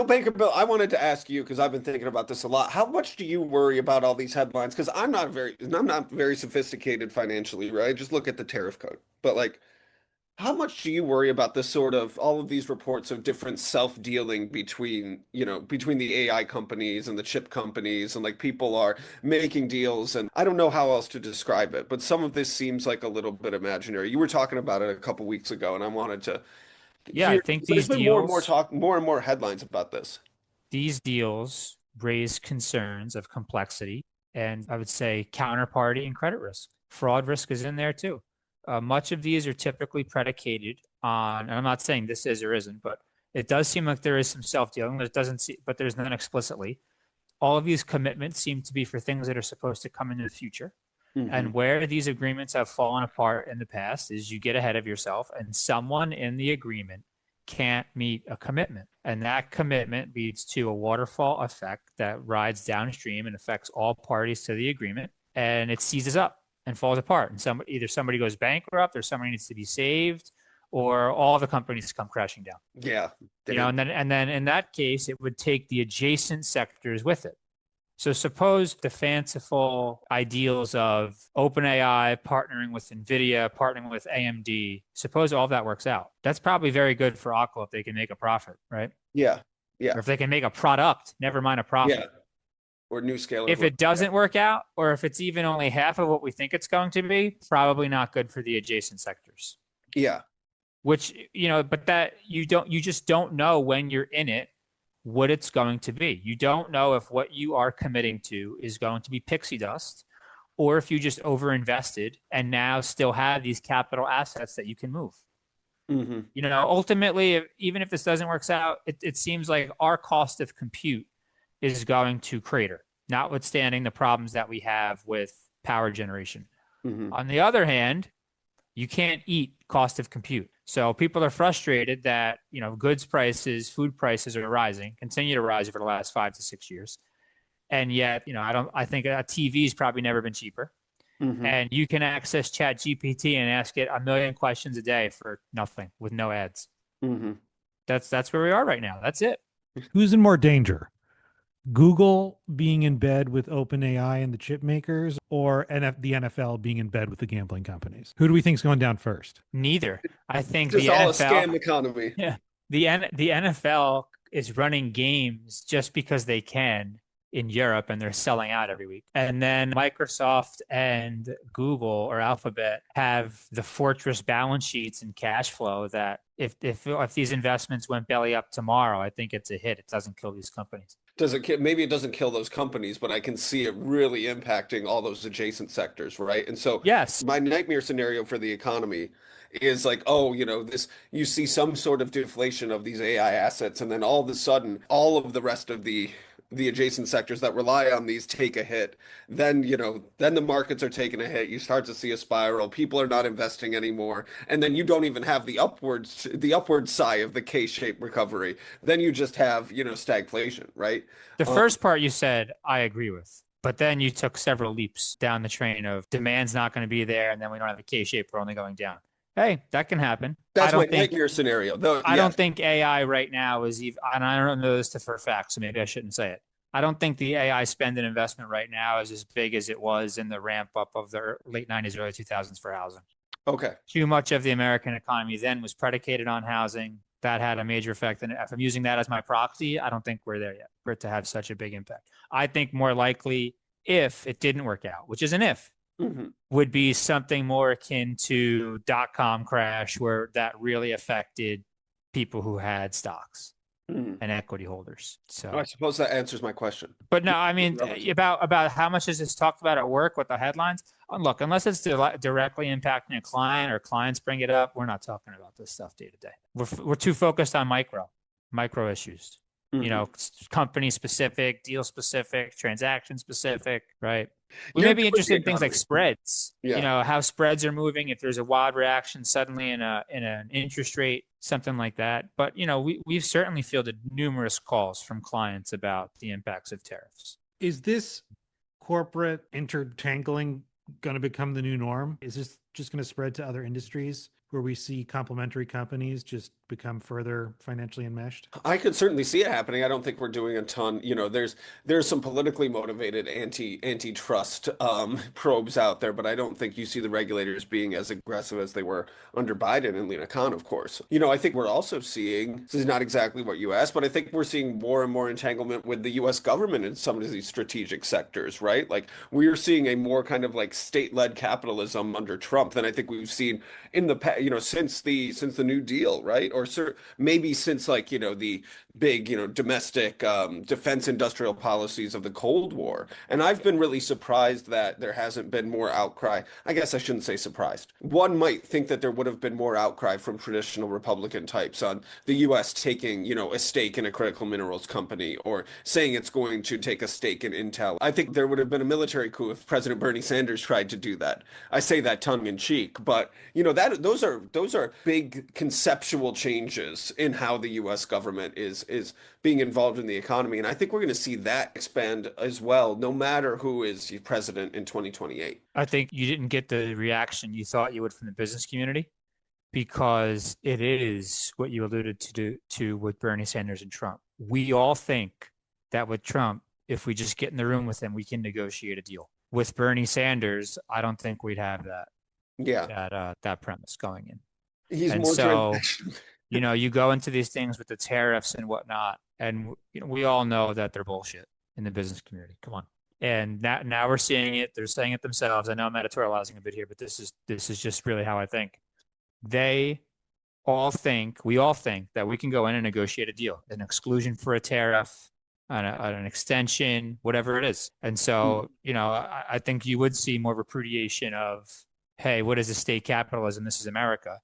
Banker Bill, I wanted to ask you, because I've been thinking about this a lot. How much do you worry about all these headlines? Because I'm not very sophisticated financially, right? I just look at the tariff code. But like, how much do you worry about this sort of all of these reports of different self-dealing between the AI companies and the chip companies, and like people are making deals, and I don't know how else to describe it, but some of this seems like a little bit imaginary. You were talking about it a couple weeks ago, and I wanted to I think there's been more and more headlines about this. These deals raise concerns of complexity and I would say counterparty and credit risk. Fraud risk is in there too. Much of these are typically predicated on, and I'm not saying this is or isn't, but it does seem like there is some self-dealing. But there's none explicitly. All of these commitments seem to be for things that are supposed to come into the future. Mm-hmm. And where these agreements have fallen apart in the past is you get ahead of yourself and someone in the agreement can't meet a commitment. And that commitment leads to a waterfall effect that rides downstream and affects all parties to the agreement. And it seizes up and falls apart. And either somebody goes bankrupt or somebody needs to be saved, or all the companies come crashing down. Yeah. And then in that case, it would take the adjacent sectors with it. So suppose the fanciful ideals of OpenAI partnering with NVIDIA, partnering with AMD, suppose all that works out. That's probably very good for Aqua if they can make a profit, right? Yeah. Or if they can make a product, never mind a profit. Yeah. Or new scale. If it doesn't work out, or if it's even only half of what we think it's going to be, probably not good for the adjacent sectors. Yeah. Which, but that you just don't know when you're in it what it's going to be. You don't know if what you are committing to is going to be pixie dust, or if you just overinvested and now still have these capital assets that you can move. Mm-hmm. Ultimately, even if this doesn't work out, it seems like our cost of compute is going to crater, notwithstanding the problems that we have with power generation. Mm-hmm. On the other hand, you can't eat cost of compute. So people are frustrated that, goods prices, food prices are rising, continue to rise over the last 5 to 6 years. And yet, I think a TV's probably never been cheaper. Mm-hmm. And you can access Chat GPT and ask it 1 million questions a day for nothing with no ads. Mm-hmm. That's where we are right now. That's it. Who's in more danger? Google being in bed with OpenAI and the chip makers, or the NFL being in bed with the gambling companies? Who do we think is going down first? Neither. I think just the all NFL, a scam economy. Yeah, the NFL is running games just because they can in Europe, and they're selling out every week. And then Microsoft and Google or Alphabet have the fortress balance sheets and cash flow that if these investments went belly up tomorrow, I think it's a hit. It doesn't kill these companies. Maybe it doesn't kill those companies, but I can see it really impacting all those adjacent sectors, right? And so yes, my nightmare scenario for the economy is like, you see some sort of deflation of these AI assets, and then all of a sudden, all of the rest of the adjacent sectors that rely on these take a hit. Then the markets are taking a hit. You start to see a spiral. People are not investing anymore. And then you don't even have the upward side of the K-shaped recovery. Then you just have, stagflation, right? The first part you said, I agree with. But then you took several leaps down the train of demand's not going to be there, and then we don't have a K-shape, we're only going down. Hey, that can happen. That's my nightmare scenario. I don't think AI right now is even, and I don't know this for a fact, so maybe I shouldn't say it. I don't think the AI spend and investment right now is as big as it was in the ramp up of the late 90s, early 2000s for housing. Okay. Too much of the American economy then was predicated on housing. That had a major effect. And if I'm using that as my proxy, I don't think we're there yet for it to have such a big impact. I think more likely, if it didn't work out, which is an if, would be something more akin to .com crash, where that really affected people who had stocks and equity holders. So I suppose that answers my question. but no, I mean, about how much is this talked about at work with the headlines? Look, unless it's directly impacting a client or clients bring it up, we're not talking about this stuff day to day. We're too focused on micro issues. You know, company specific, deal specific, transaction specific, right? We may be interested in things like spreads. Yeah. You know, how spreads are moving. If there's a wild reaction suddenly in an interest rate, something like that. But you know, we've certainly fielded numerous calls from clients about the impacts of tariffs. Is this corporate intertangling going to become the new norm? Is this just going to spread to other industries where we see complementary companies just become further financially enmeshed? I could certainly see it happening. I don't think we're doing a ton. You know, there's some politically motivated antitrust probes out there, but I don't think you see the regulators being as aggressive as they were under Biden and Lina Khan, of course. You know, I think we're also seeing, this is not exactly what you asked, but I think we're seeing more and more entanglement with the U.S. government in some of these strategic sectors, right? Like we're seeing a more kind of like state-led capitalism under Trump than I think we've seen in the past, you know, since the New Deal, right? Or maybe since like, you know, the big, you know, domestic defense industrial policies of the Cold War. And I've been really surprised that there hasn't been more outcry. I guess I shouldn't say surprised. One might think that there would have been more outcry from traditional Republican types on the U.S. taking, you know, a stake in a critical minerals company or saying it's going to take a stake in Intel. I think there would have been a military coup if President Bernie Sanders tried to do that. I say that tongue in cheek, but you know, that those are big conceptual changes in how the U.S. government is being involved in the economy. And I think we're going to see that expand as well, no matter who is president in 2028. I think you didn't get the reaction you thought you would from the business community because it is what you alluded to with Bernie Sanders and Trump. We all think that with Trump, if we just get in the room with him, we can negotiate a deal. With Bernie Sanders, I don't think we'd have that. Yeah. That premise going in. He's and more so, you know, you go into these things with the tariffs and whatnot, and you know, we all know that they're bullshit in the business community. Come on. And now we're seeing it. They're saying it themselves. I know I'm editorializing a bit here, but this is just really how I think. We all think that we can go in and negotiate a deal, an exclusion for a tariff, an extension, whatever it is. And so, you know, I think you would see more repudiation of, hey, what is a state capitalism? This is America.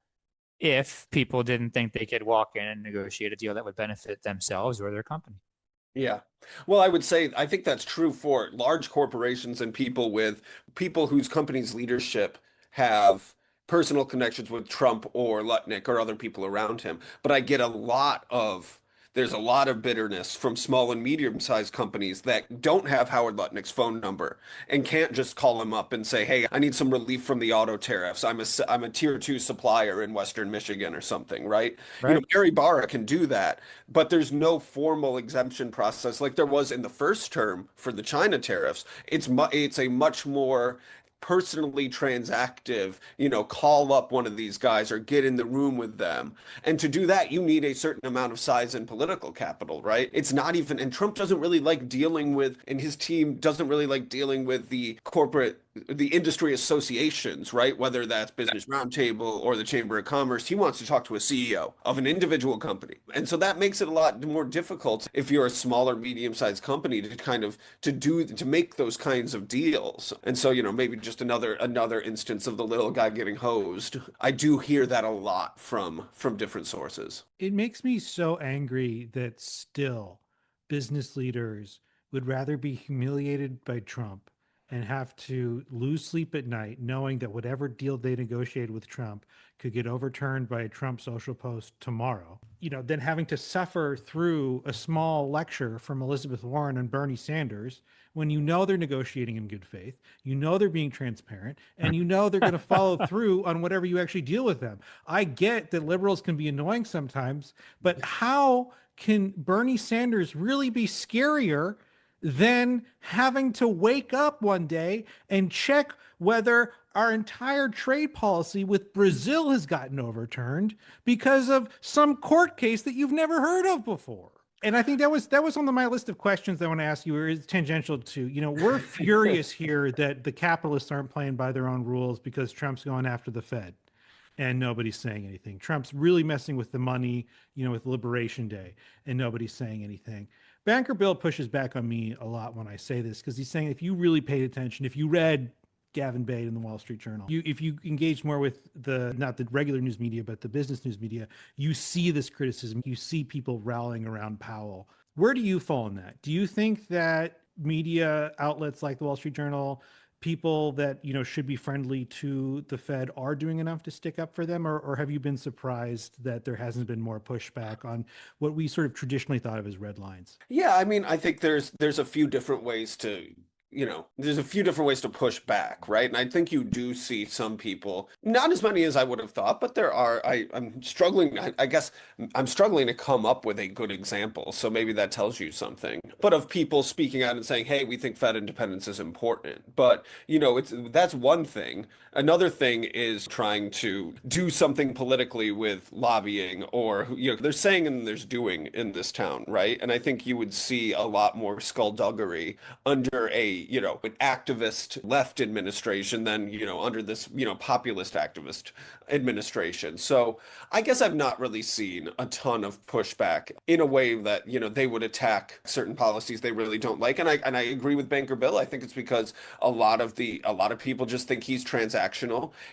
If people didn't think they could walk in and negotiate a deal that would benefit themselves or their company. Yeah. Well, I would say I think that's true for large corporations and people whose company's leadership have personal connections with Trump or Lutnick or other people around him. But I get there's a lot of bitterness from small and medium-sized companies that don't have Howard Lutnick's phone number and can't just call him up and say, hey, I need some relief from the auto tariffs. I'm a tier 2 supplier in Western Michigan or something, right? You know, Mary Barra can do that, but there's no formal exemption process like there was in the first term for the China tariffs. It's a much more personally transactive, you know, call up one of these guys or get in the room with them. And to do that, you need a certain amount of size and political capital, right? It's not even, and Trump doesn't really like dealing with, and his team doesn't really like dealing with the industry associations, right? Whether that's Business Roundtable or the Chamber of Commerce, he wants to talk to a CEO of an individual company. And so that makes it a lot more difficult if you're a smaller, medium-sized company to make those kinds of deals. And so, you know, maybe just another instance of the little guy getting hosed. I do hear that a lot from different sources. It makes me so angry that still business leaders would rather be humiliated by Trump and have to lose sleep at night knowing that whatever deal they negotiated with Trump could get overturned by a Trump social post tomorrow, you know, than having to suffer through a small lecture from Elizabeth Warren and Bernie Sanders when you know they're negotiating in good faith, you know they're being transparent, and you know they're going to follow through on whatever you actually deal with them. I get that liberals can be annoying sometimes, but how can Bernie Sanders really be scarier than having to wake up one day and check whether our entire trade policy with Brazil has gotten overturned because of some court case that you've never heard of before. And I think that was on my list of questions I want to ask you, or is tangential to, we're furious here that the capitalists aren't playing by their own rules because Trump's going after the Fed and nobody's saying anything. Trump's really messing with the money, with Liberation Day, and nobody's saying anything. Banker Bill pushes back on me a lot when I say this because he's saying if you really paid attention, if you read Gavin Bade in the Wall Street Journal, if you engage more with not the regular news media, but the business news media, you see this criticism. You see people rallying around Powell. Where do you fall in that? Do you think that media outlets like the Wall Street Journal, people that should be friendly to the Fed, are doing enough to stick up for them, or have you been surprised that there hasn't been more pushback on what we sort of traditionally thought of as red lines? Yeah, I mean, I think there's a few different ways to there's a few different ways to push back, right? And I think you do see some people, not as many as I would have thought, but there are. I'm struggling. I guess I'm struggling to come up with a good example. So maybe that tells you something. But of people speaking out and saying, "Hey, we think Fed independence is important." But that's one thing. Another thing is trying to do something politically with lobbying, or there's saying and there's doing in this town, right? And I think you would see a lot more skullduggery under an activist left administration than under this populist activist administration. So I guess I've not really seen a ton of pushback in a way that they would attack certain policies they really don't like. And I agree with Banker Bill. I think it's because a lot of people just think he's transactional.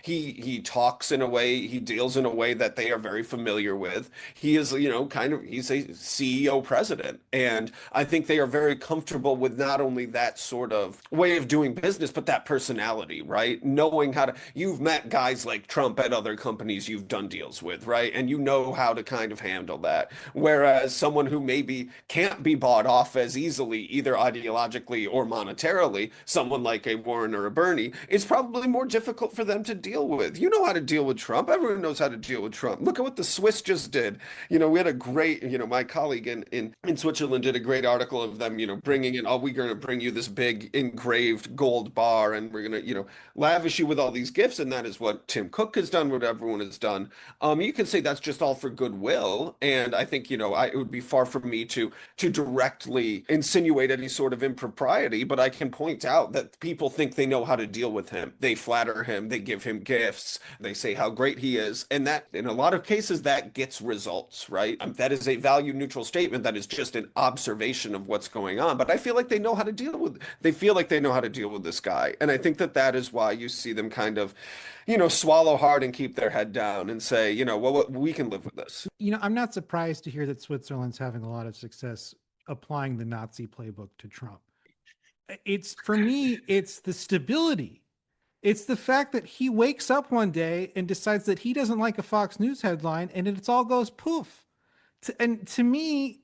He talks in a way, he deals in a way that they are very familiar with. He is he's a CEO president, and I think they are very comfortable with not only that sort of way of doing business, but that personality, right? Knowing how to, you've met guys like Trump at other companies you've done deals with, right? And you know how to kind of handle that. Whereas someone who maybe can't be bought off as easily, either ideologically or monetarily, someone like a Warren or a Bernie, it's probably more difficult for them to deal with. You know how to deal with Trump. Everyone knows how to deal with Trump. Look at what the Swiss just did. We had a great, my colleague in Switzerland did a great article of them, bringing in, oh, we're going to bring you this big engraved gold bar, and we're going to, lavish you with all these gifts. And that is what Tim Cook has done, what everyone has done. You can say that's just all for goodwill. And I think, it would be far from me to directly insinuate any sort of impropriety, but I can point out that people think they know how to deal with him. They flatter him, they give him gifts, they say how great he is. And that, in a lot of cases, that gets results, right? That is a value neutral statement. That is just an observation of what's going on. But I feel like they know how to deal with, they feel like they know how to deal with this guy. And I think that is why you see them kind of, swallow hard and keep their head down and say, well, we can live with this. I'm not surprised to hear that Switzerland's having a lot of success applying the Nazi playbook to Trump. For me, it's the stability. It's the fact that he wakes up one day and decides that he doesn't like a Fox News headline, and it all goes poof. And to me,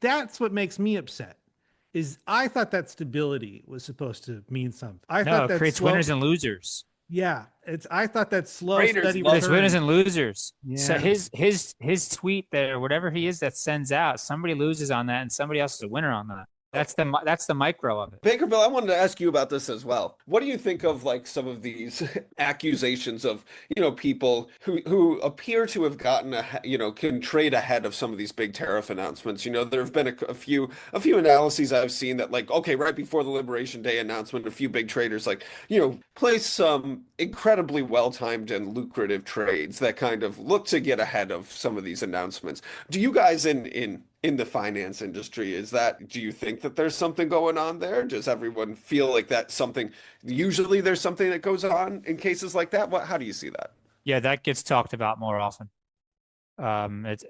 that's what makes me upset. Is I thought that stability was supposed to mean something. I thought that creates winners and losers. Yeah, I thought that slow, steady There's winners and losers. Yeah. So his tweet there, whatever he is that sends out, somebody loses on that, and somebody else is a winner on that. That's the micro of it. Banker Bill, I wanted to ask you about this as well. What do you think of like some of these accusations of, people who appear to have gotten can trade ahead of some of these big tariff announcements? There have been a few analyses I've seen that like, okay, right before the Liberation Day announcement, a few big traders like, place some incredibly well-timed and lucrative trades that kind of look to get ahead of some of these announcements. Do you guys in the finance industry, do you think that there's something going on there? Does everyone feel like that's something, usually there's something that goes on in cases like that? How do you see that? Yeah, that gets talked about more often. It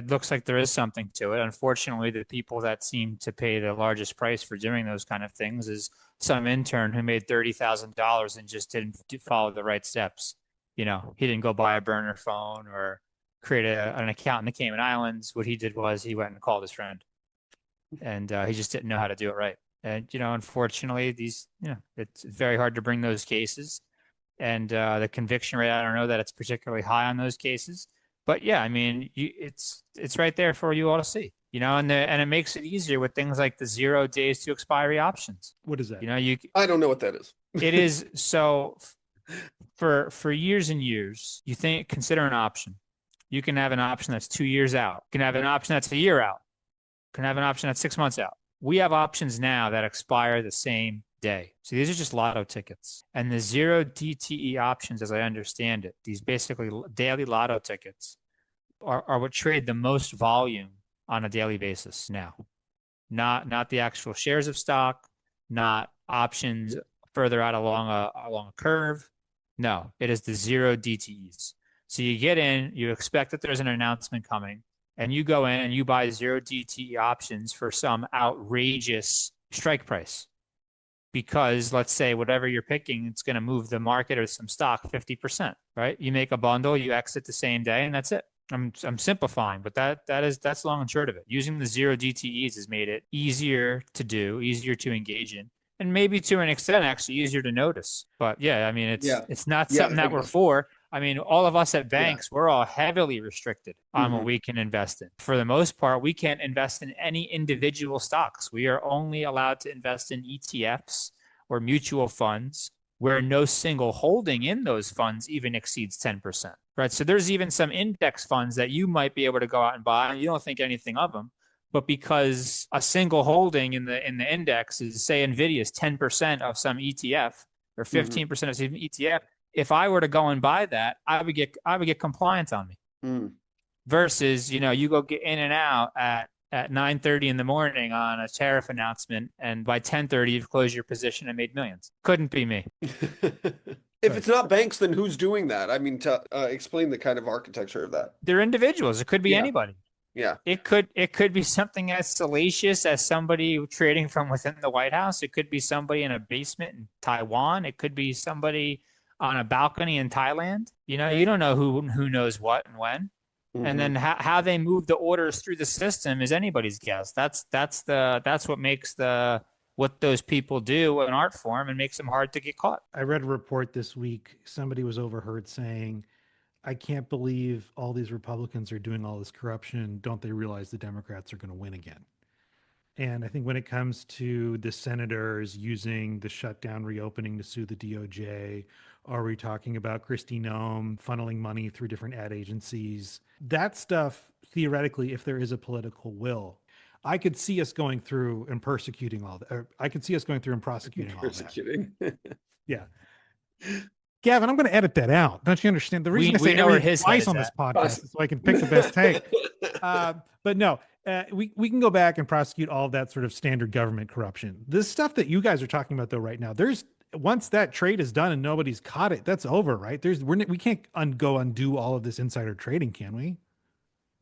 looks like there is something to it. Unfortunately, the people that seem to pay the largest price for doing those kind of things is some intern who made $30,000 and just didn't follow the right steps. He didn't go buy a burner phone or create an account in the Cayman Islands. What he did was he went and called his friend, and he just didn't know how to do it right. And unfortunately, it's very hard to bring those cases, and the conviction rate, I don't know that it's particularly high on those cases. But yeah, I mean, it's right there for you all to see. and it makes it easier with things like the 0 days to expiry options. What is that? I don't know what that is. It is so for years and years, consider an option. You can have an option that's 2 years out. You can have an option that's a year out. You can have an option that's 6 months out. We have options now that expire the same day. So these are just lotto tickets. And the 0 DTE options, as I understand it, these basically daily lotto tickets are what trade the most volume on a daily basis now. Not the actual shares of stock, not options further out along a curve. No, it is the 0 DTEs. So you get in, you expect that there's an announcement coming, and you go in and you buy 0 DTE options for some outrageous strike price. Because let's say whatever you're picking, it's going to move the market or some stock 50%, right? You make a bundle, you exit the same day, and that's it. I'm simplifying, but that's long and short of it. Using the 0 DTEs has made it easier to do, easier to engage in, and maybe to an extent actually easier to notice. But yeah, I mean it's not something that we're for. I mean, all of us at banks, we're all heavily restricted on what we can invest in. For the most part, we can't invest in any individual stocks. We are only allowed to invest in ETFs or mutual funds where no single holding in those funds even exceeds 10%. Right. So there's even some index funds that you might be able to go out and buy, and you don't think anything of them. But because a single holding in the index is, say, NVIDIA is 10% of some ETF or 15% of some ETF, if I were to go and buy that, I would get compliance on me. Versus, you go get in and out at 9:30 in the morning on a tariff announcement, and by 10:30 you've closed your position and made millions. Couldn't be me. If it's not banks, then who's doing that? I mean, to explain the kind of architecture of that. They're individuals. It could be anybody. Yeah. It could be something as salacious as somebody trading from within the White House. It could be somebody in a basement in Taiwan. It could be somebody on a balcony in Thailand. You don't know who knows what and when. And then how they move the orders through the system is anybody's guess. That's what makes what those people do an art form and makes them hard to get caught. I read a report this week. Somebody was overheard saying, I can't believe all these Republicans are doing all this corruption. Don't they realize the Democrats are going to win again? And I think when it comes to the senators using the shutdown reopening to sue the DOJ, are we talking about Kristi Noem funneling money through different ad agencies? That stuff, theoretically, if there is a political will, I could see us going through and persecuting all that. I could see us going through and prosecuting all that. Yeah. Gavin, I'm going to edit that out. Don't you understand? The reason I say everything twice on this podcast is so I can pick the best take. But no, we can go back and prosecute all of that sort of standard government corruption. This stuff that you guys are talking about, though, right now, once that trade is done and nobody's caught it, that's over, right? We can't undo all of this insider trading, can we?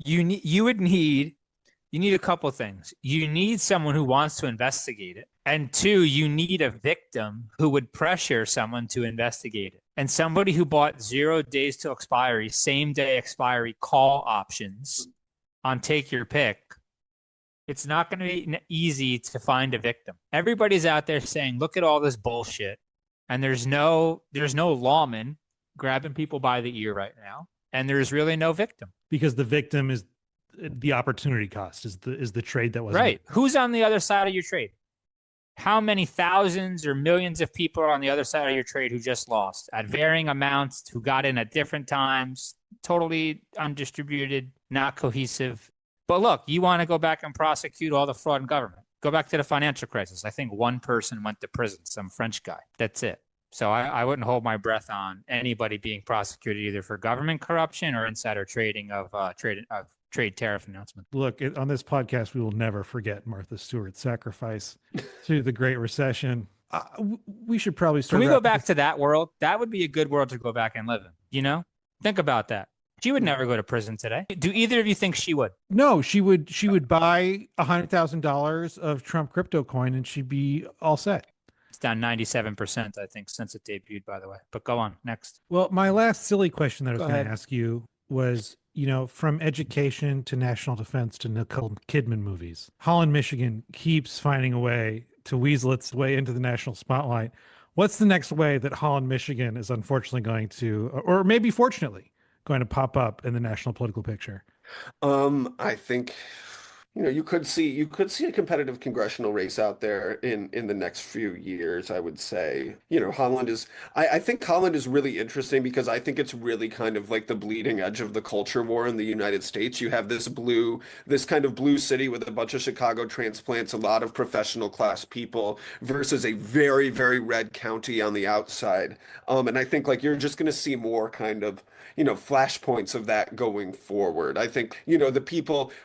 You need a couple things. You need someone who wants to investigate it. And two, you need a victim who would pressure someone to investigate it. And somebody who bought 0 days to expiry, same day expiry call options on take your pick, it's not going to be easy to find a victim. Everybody's out there saying, look at all this bullshit. And there's no lawman grabbing people by the ear right now. And there's really no victim. Because the victim is the opportunity cost, is the trade that was right. Who's on the other side of your trade? How many thousands or millions of people are on the other side of your trade who just lost at varying amounts, who got in at different times, totally undistributed, not cohesive. But look, you want to go back and prosecute all the fraud in government. Go back to the financial crisis. I think one person went to prison, some French guy. That's it. So I wouldn't hold my breath on anybody being prosecuted either for government corruption or insider trading of trade tariff announcement. Look, on this podcast, we will never forget Martha Stewart's sacrifice to the Great Recession. We should probably start. Can we go back to that world? That would be a good world to go back and live in. Think about that. She would never go to prison today. Do either of you think she would? No, she would buy $100,000 of Trump crypto coin and she'd be all set. It's down 97%, I think, since it debuted, by the way. But go on, next. Well, my last silly question that I was going to ask you was, from education to national defense to Nicole Kidman movies, Holland, Michigan keeps finding a way to weasel its way into the national spotlight. What's the next way that Holland, Michigan is unfortunately going to, or maybe fortunately, going to pop up in the national political picture? I think you could see a competitive congressional race out there in the next few years, I would say. I think Holland is really interesting because I think it's really kind of like the bleeding edge of the culture war in the United States. You have this kind of blue city with a bunch of Chicago transplants, a lot of professional class people versus a very, very red county on the outside. And I think like you're just going to see more kind of flashpoints of that going forward. I think,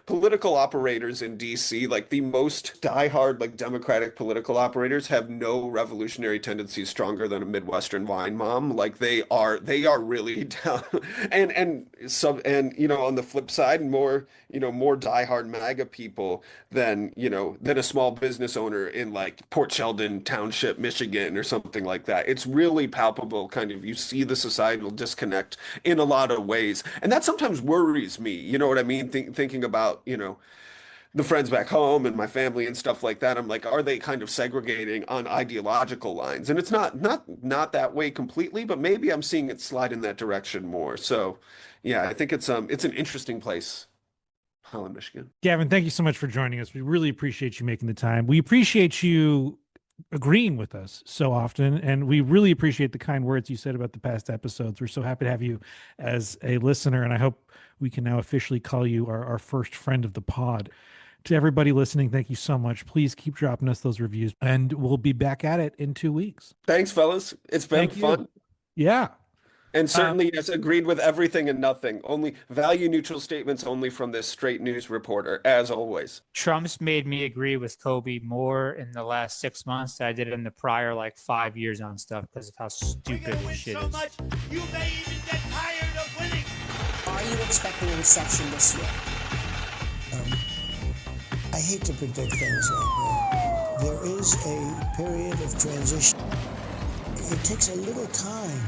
political operators in DC, like the most diehard, like Democratic political operators, have no revolutionary tendencies stronger than a Midwestern wine mom. Like they are really down. And on the flip side, more diehard MAGA people than a small business owner in like Port Sheldon Township, Michigan, or something like that. It's really palpable, kind of. You see the societal disconnect in a lot of ways, and that sometimes worries me. You know what I mean? Thinking about the friends back home and my family and stuff like that. I'm like, are they kind of segregating on ideological lines? And it's not that way completely, but maybe I'm seeing it slide in that direction more. So, yeah, I think it's an interesting place. Holland, Michigan. Gavin, thank you so much for joining us. We really appreciate you making the time. We appreciate you agreeing with us so often, and we really appreciate the kind words you said about the past episodes. We're so happy to have you as a listener, and I hope we can now officially call you our first friend of the pod. To everybody listening, thank you so much. Please keep dropping us those reviews, and we'll be back at it in 2 weeks. Thanks, fellas. It's been fun. Yeah. And certainly, yes, agreed with everything and nothing. Only value neutral statements only from this straight news reporter, as always. Trump's made me agree with Kobi more in the last 6 months than I did in the prior 5 years on stuff because of how stupid his shit so is. much, you may even get tired of winning. Are you expecting a recession this year? I hate to predict things like that. There is a period of transition. It takes a little time